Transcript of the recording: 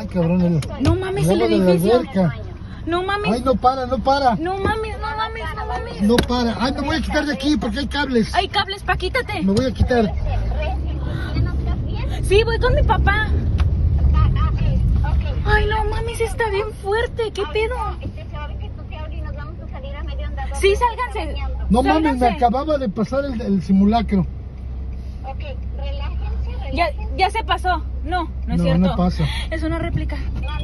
Ay, cabrón. No mames, el agua de la edificio. alberca. No mames. Ay, no para, no para. No mames, no mames, no mames. No para. Ay, me voy a quitar de aquí porque hay cables. Hay cables, pa, quítate. Me voy a quitar. Sí, voy con mi papá. Ay, no mames, está bien fuerte. ¿Qué pedo? Sí, sálganse. No mames, me Sálganse. acababa de pasar el simulacro. Ya se pasó. No, no es No, cierto. no pasa. Es una réplica. No,